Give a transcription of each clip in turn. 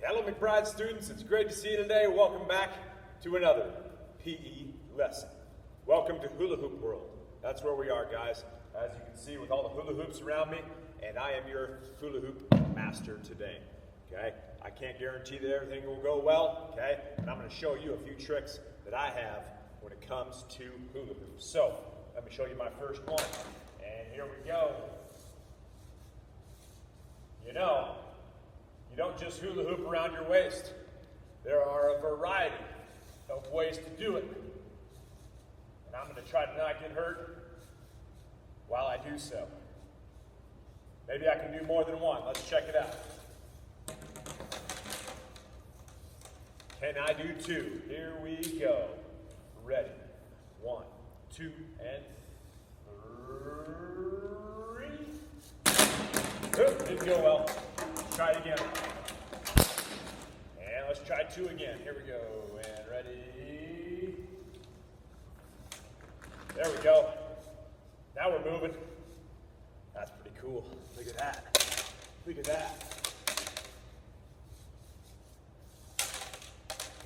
Hello McBride students, it's great to see you today. Welcome back to another PE lesson. Welcome to Hula Hoop World. That's where we are, guys. As you can see with all the hula hoops around me, and I am your hula hoop master today, okay? I can't guarantee that everything will go well, okay? And I'm gonna show you a few tricks that I have when it comes to hula hoops. So, let me show you my first one. And here we go. You don't just hula hoop around your waist. There are a variety of ways to do it. And I'm going to try to not get hurt while I do so. Maybe I can do more than one. Let's check it out. Can I do two? Here we go. Ready. 1, 2, and 3. Oop, didn't go well. Let's try it again. And let's try 2 again. Here we go. And ready. There we go. Now we're moving. That's pretty cool. Look at that. Look at that.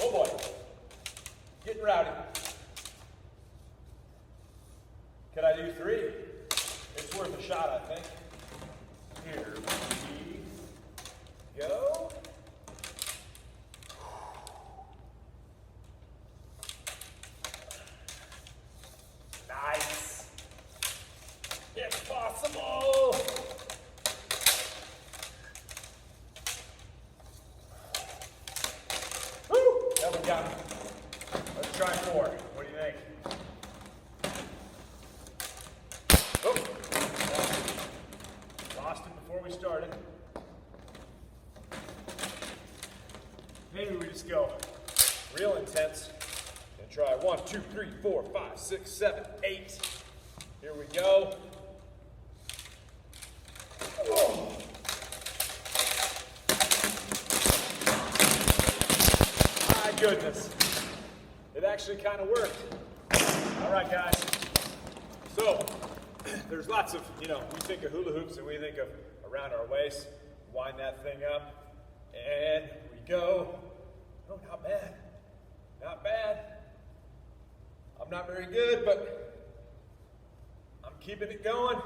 Oh boy. Getting rowdy. Can I do 3? It's worth a shot, I think. Here we go. Nice. It's possible. Woo! There we go. Let's try 4. What do you think? Oh, lost it before we started. Maybe we just go real intense and try 1, 2, 3, 4, 5, 6, 7, 8. Here we go. Oh. My goodness. It actually kind of worked. All right, guys. So, there's lots of, we think of hula hoops and we think of around our waist. Wind that thing up. And we go. Oh, not bad. Not bad. I'm not very good, but I'm keeping it going.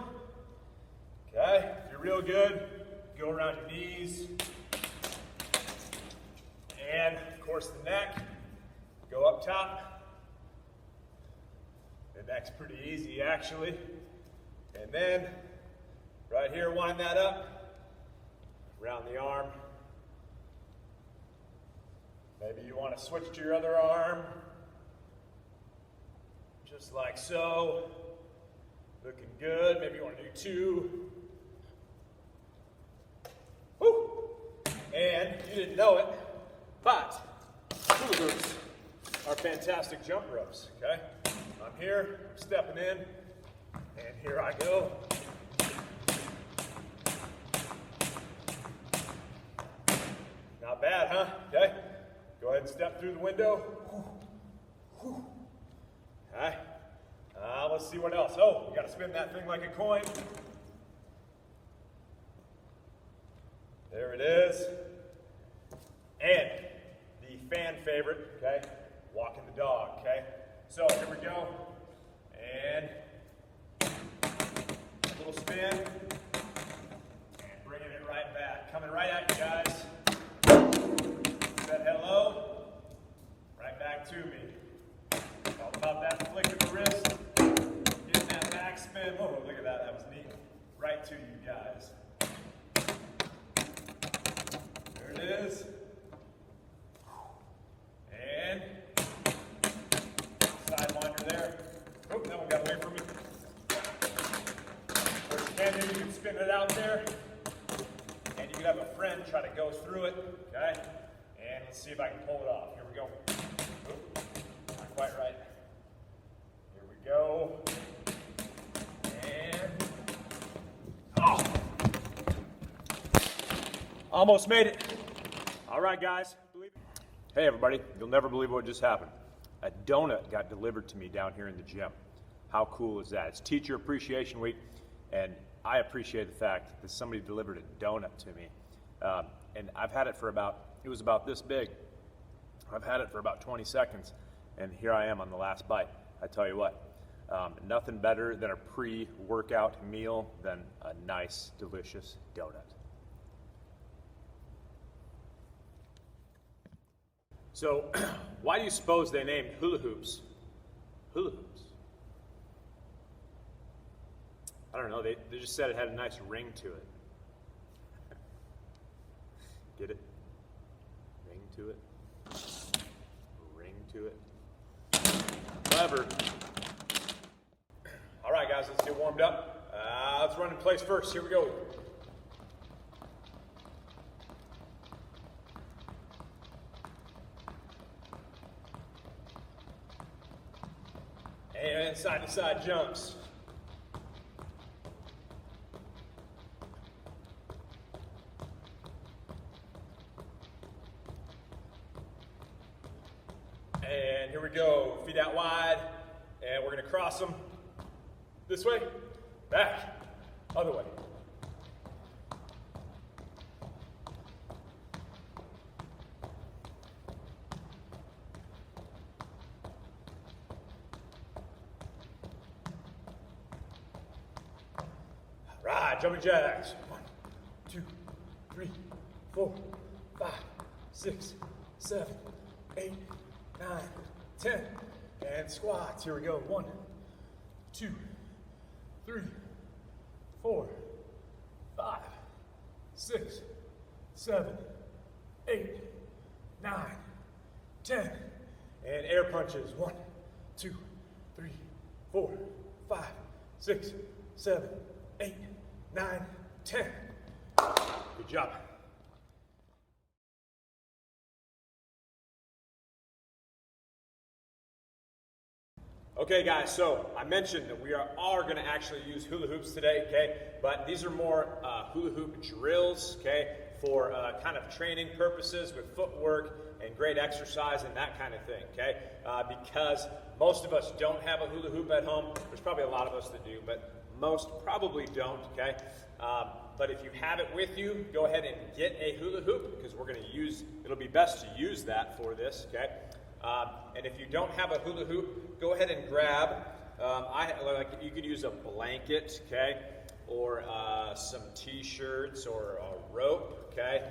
Okay, if you're real good, go around your knees. And, of course, the neck. Go up top. The neck's pretty easy, actually. And then, right here, wind that up. Around the arm. Maybe you want to switch to your other arm. Just like so. Looking good. Maybe you want to do 2. Woo! And you didn't know it, but hula hoops are fantastic jump ropes, okay? I'm here, I'm stepping in, and here I go. Not bad, huh? Okay. Go ahead and step through the window. Okay. Let's see what else. Oh, you got to spin that thing like a coin. There it is. And the fan favorite, okay? Walking the dog, okay? So here we go. And a little spin. And bringing it right back. Coming right at you guys. Said hello. Right back to me. All about that flick of the wrist. Getting that back spin. Oh, look at that. That was neat. Right to you guys. There it is. And sidewinder there. Oh, that one got away from me. Or you can do, you can spin it out there. And you can have a friend try to go through it. Okay? And let's see if I can pull it off. Here we go. Oop, not quite right. Here we go. And oh! Almost made it. All right, guys. Hey, everybody. You'll never believe what just happened. A donut got delivered to me down here in the gym. How cool is that? It's Teacher Appreciation Week, and I appreciate the fact that somebody delivered a donut to me. And I've had it for about It was about this big. I've had it for about 20 seconds, and here I am on the last bite. I tell you what, nothing better than a pre-workout meal than a nice, delicious donut. So, why do you suppose they named hula hoops hula hoops? I don't know, they just said it had a nice ring to it. Get it? Ring to it? Ring to it? Clever. All right, guys, let's get warmed up. Let's run in place first. Here we go. And side-to-side jumps. And here we go, feet out wide, and we're gonna cross them this way, back, other way. All right, jumping jacks. 1, 2, 3, 4, 5, 6, 7, 8, 9, 10, and squats. Here we go. 1, 2, 3, 4, 5, 6, 7, 8, 9, 10, and air punches. 1, 2, 3, 4, 5, 6, 7, 8, 9, 10. Good job. Okay, guys, so I mentioned that we are going to actually use hula hoops today, okay? But these are more hula hoop drills, okay, for kind of training purposes with footwork and great exercise and that kind of thing, okay? Because most of us don't have a hula hoop at home. There's probably a lot of us that do, but most probably don't, okay? But if you have it with you, go ahead and get a hula hoop because we're going to use, it'll be best to use that for this, okay? And if you don't have a hula hoop, go ahead and grab, you could use a blanket, okay, or some t-shirts or a rope, okay,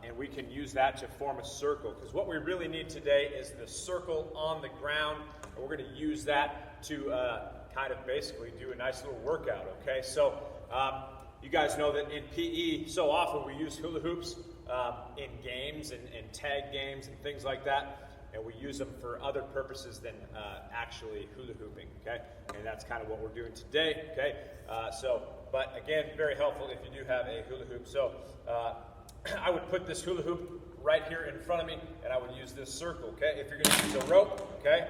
and we can use that to form a circle, because what we really need today is the circle on the ground, and we're going to use that to kind of basically do a nice little workout, okay? So you guys know that in PE, so often we use hula hoops in games and tag games and things like that. And we use them for other purposes than actually hula hooping, okay? And that's kind of what we're doing today, okay? But again, very helpful if you do have a hula hoop. So I would put this hula hoop right here in front of me, and I would use this circle, okay? If you're gonna use a rope, okay?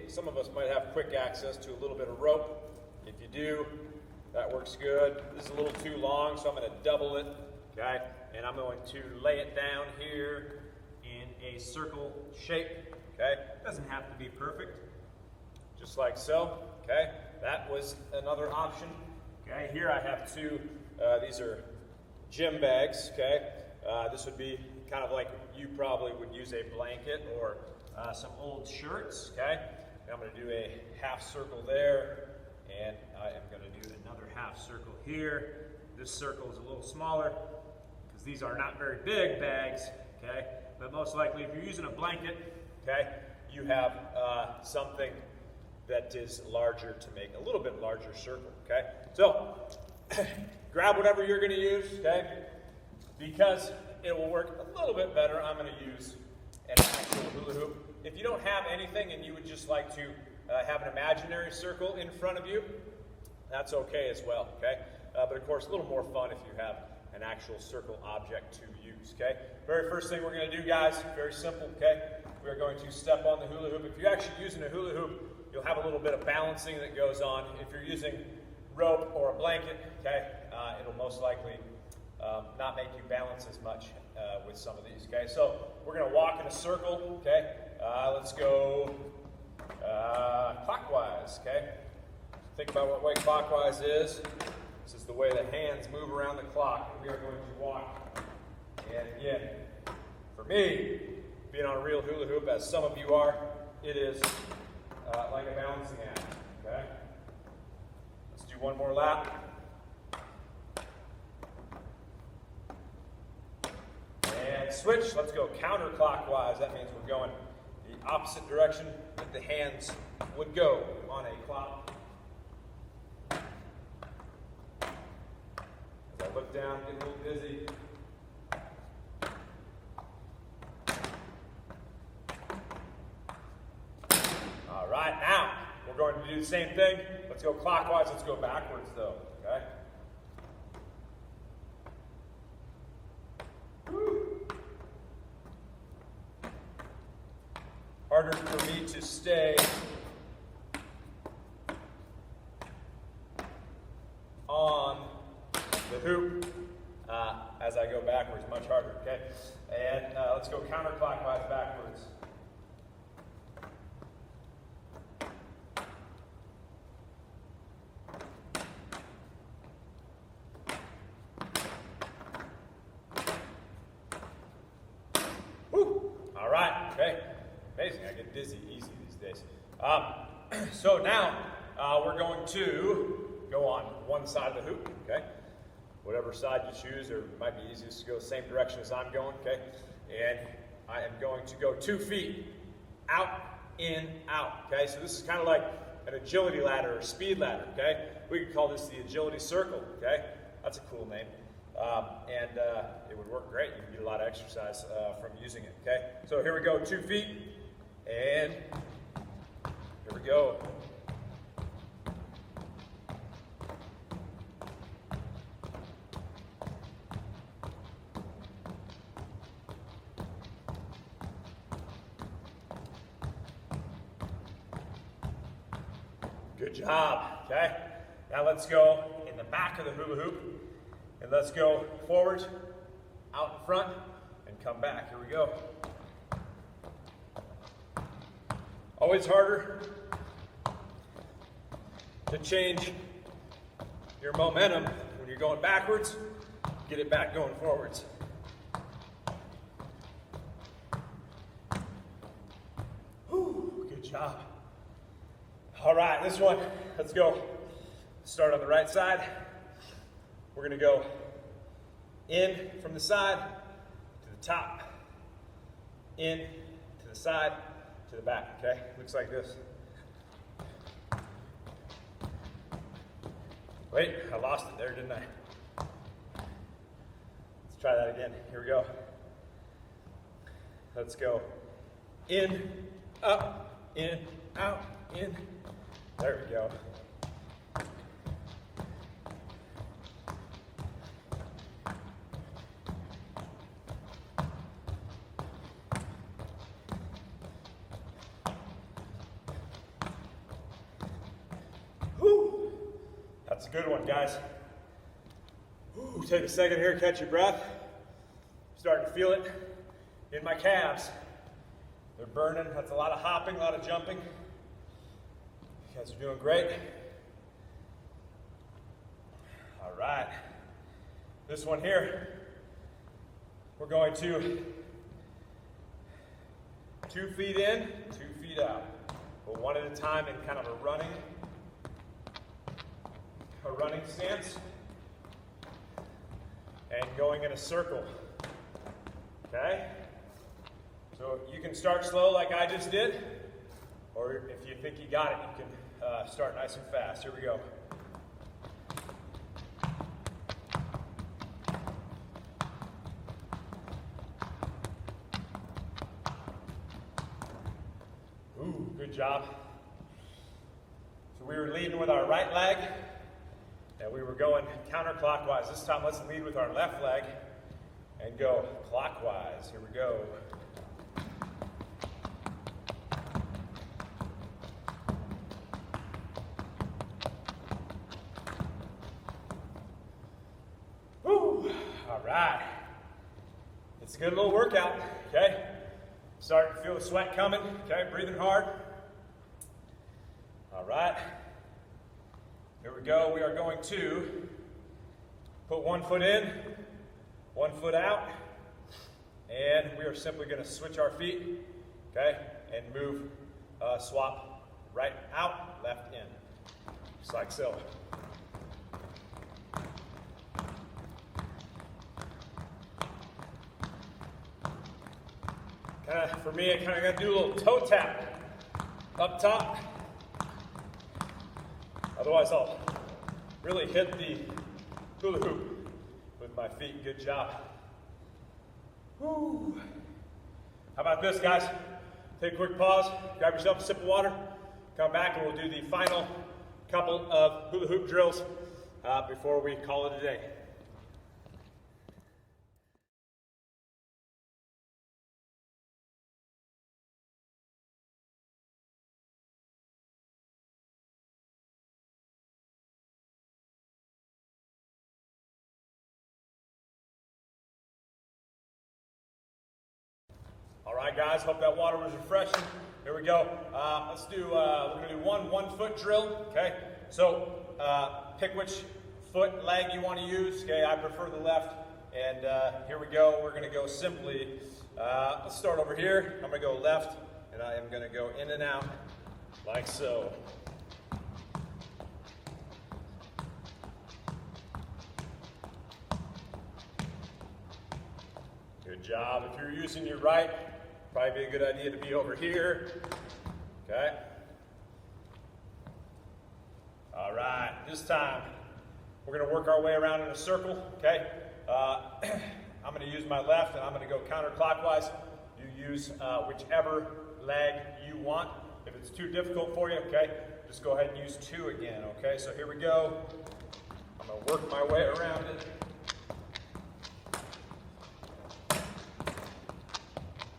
Some of us might have quick access to a little bit of rope. If you do, that works good. This is a little too long, so I'm gonna double it, okay? And I'm going to lay it down here in a circle shape, okay? Doesn't have to be perfect, just like so, okay? That was another option, okay? Here I have two, these are gym bags, okay? This would be kind of like you probably would use a blanket or some old shirts, okay? And I'm gonna do a half circle there, and I am gonna do another half circle here. This circle is a little smaller, because these are not very big bags, okay? But most likely, if you're using a blanket, okay, you have something that is larger to make a little bit larger circle, okay? So, grab whatever you're going to use, okay? Because it will work a little bit better, I'm going to use an actual hula hoop. If you don't have anything and you would just like to have an imaginary circle in front of you, that's okay as well, okay? But of course, a little more fun if you have an actual circle object to use, okay? Very first thing we're going to do, guys, very simple, okay? We're going to step on the hula hoop. If you're actually using a hula hoop, you'll have a little bit of balancing that goes on. If you're using rope or a blanket, okay, it'll most likely not make you balance as much with some of these, okay? So we're going to walk in a circle, okay? Let's go clockwise, okay? Think about what way clockwise is. This is the way the hands move around the clock, and we are going to walk And again, for me, being on a real hula hoop, as some of you are, it is like a balancing act, okay? Let's do one more lap. And switch, let's go counterclockwise. That means we're going the opposite direction that the hands would go on a clock. As I look down, get a little dizzy. All right, now we're going to do the same thing. Let's go clockwise, let's go backwards though, okay? Harder for me to stay on the hoop as I go backwards, much harder, okay? And let's go counterclockwise backwards. Whew. All right, okay. Amazing, I get dizzy easy these days. So now we're going to go on one side of the hoop, okay? Whatever side you choose, or it might be easiest to go the same direction as I'm going, okay? And I am going to go 2 feet, out, in, out, okay? So this is kind of like an agility ladder or speed ladder, okay? We could call this the agility circle, okay? That's a cool name. And it would work great. You can get a lot of exercise from using it, okay? So here we go, 2 feet, and here we go. Good job, okay? Now let's go in the back of the hula hoop, and let's go forward, out in front, and come back. Here we go. Always harder to change your momentum when you're going backwards, get it back going forwards. Whew, good job. All right, this one, let's go. Start on the right side. We're gonna go in from the side to the top, in to the side, to the back, okay? Looks like this. Wait, I lost it there, didn't I? Let's try that again. Here we go. Let's go in, up, in, out, in. There we go. Whew. That's a good one, guys. Whew. Take a second here, catch your breath. Starting to feel it in my calves. They're burning. That's a lot of hopping, a lot of jumping. You guys are doing great. All right. This one here, we're going to 2 feet in, 2 feet out. But one at a time in kind of a running stance. And going in a circle. Okay? So you can start slow like I just did. Or if you think you got it, you can start nice and fast. Here we go. Ooh, good job. So we were leading with our right leg, and we were going counterclockwise. This time, let's lead with our left leg and go clockwise. Here we go. All right. It's a good little workout, okay? Starting to feel the sweat coming, okay? Breathing hard. All right. Here we go. We are going to put 1 foot in, 1 foot out, And we are simply going to switch our feet, okay, and move, swap right out, left in, just like so. For me, I kind of got to do a little toe tap up top. Otherwise, I'll really hit the hula hoop with my feet. Good job. Woo. How about this, guys? Take a quick pause, grab yourself a sip of water, come back, and we'll do the final couple of hula hoop drills before we call it a day. All right, guys, hope that water was refreshing. Here we go. Let's do, we're gonna do one foot drill, okay? So pick which foot, leg you wanna use, okay? I prefer the left, and here we go. We're gonna go simply, let's start over here. I'm gonna go left, and I am gonna go in and out, like so. Good job. If you're using your right, probably be a good idea to be over here, okay? All right, this time we're gonna work our way around in a circle, okay? I'm gonna use my left and I'm gonna go counterclockwise. You use whichever leg you want. If it's too difficult for you, okay, just go ahead and use 2 again, okay? So here we go. I'm gonna work my way around it.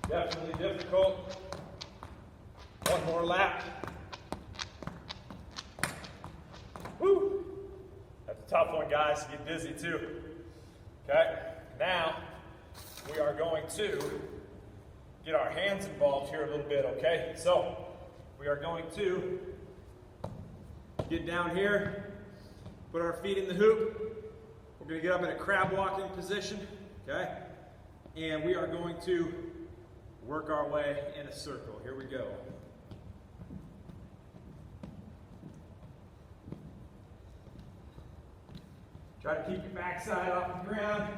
Definitely difficult. One more lap. Woo! That's a tough one, guys. Get dizzy too. Okay? Now, we are going to get our hands involved here a little bit, okay? So, we are going to get down here, put our feet in the hoop. We're going to get up in a crab walking position, okay? And we are going to work our way in a circle. Here we go. Try to keep your backside off the ground.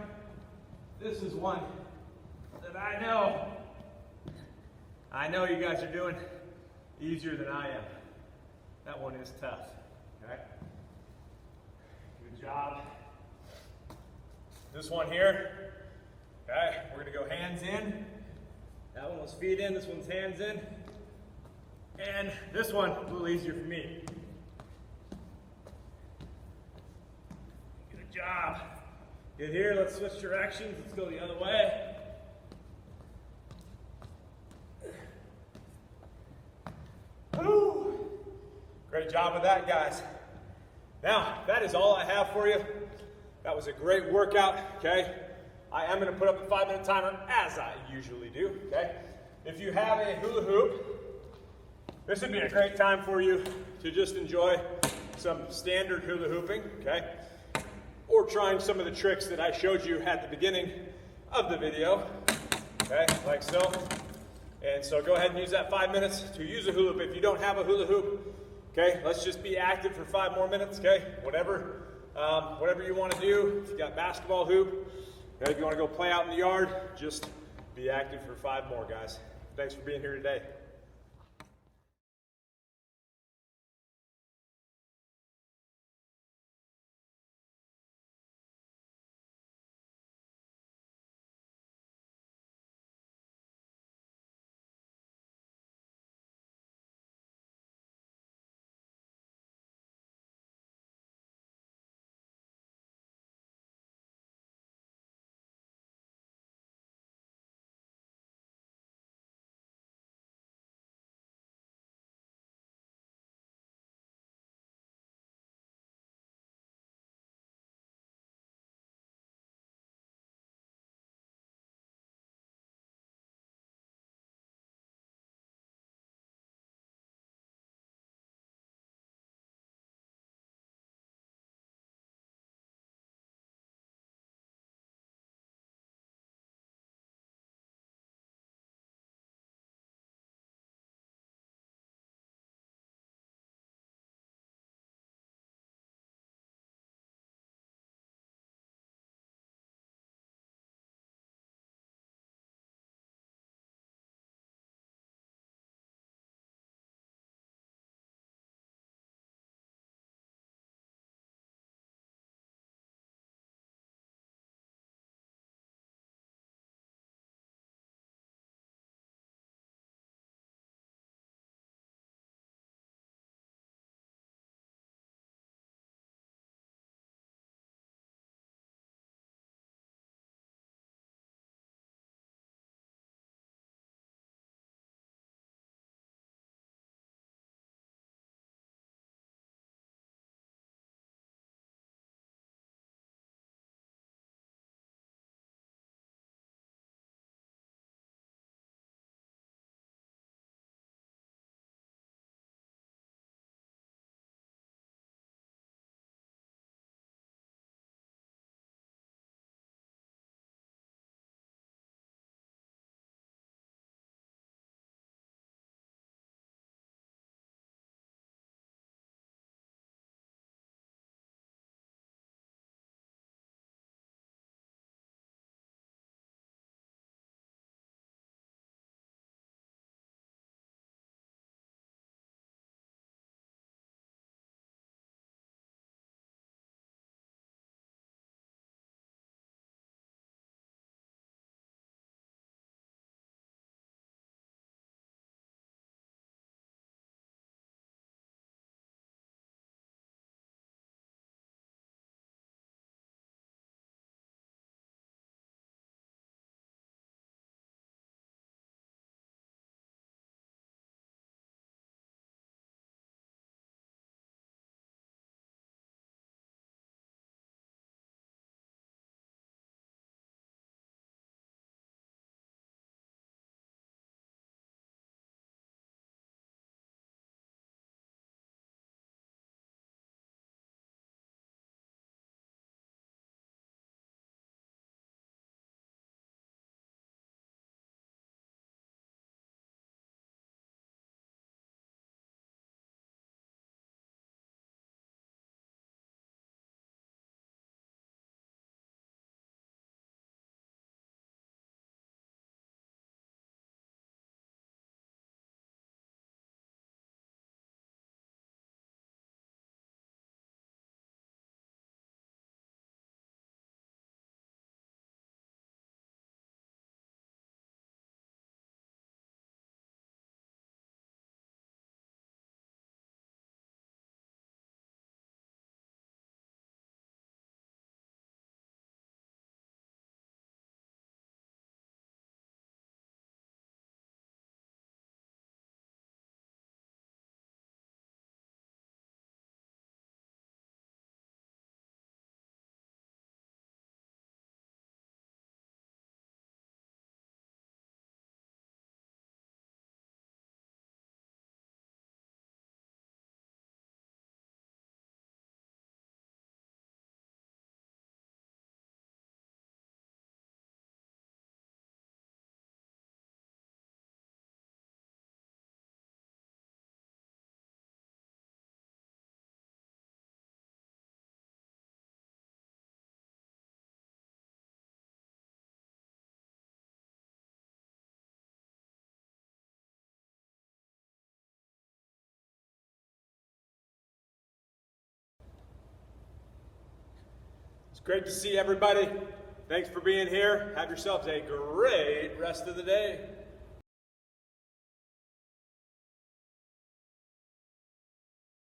This is one that I know you guys are doing easier than I am. That one is tough. Okay? Good job. This one here, okay, we're gonna go hands in. That one was feet in, this one's hands in. And this one, a little easier for me. Good job. Good here, let's switch directions. Let's go the other way. Woo! Great job with that, guys. Now, that is all I have for you. That was a great workout, okay? I am going to put up a 5-minute timer, as I usually do, okay? If you have a hula hoop, this would be a great time for you to just enjoy some standard hula hooping, okay? Or trying some of the tricks that I showed you at the beginning of the video, okay, like so. And so go ahead and use that 5 minutes to use a hula hoop. If you don't have a hula hoop, okay, let's just be active for 5 more minutes, okay? Whatever you want to do. If you got basketball hoop, okay, if you want to go play out in the yard, just be active for 5 more, guys. Thanks for being here today. great to see everybody. Thanks for being here. Have yourselves a great rest of the day.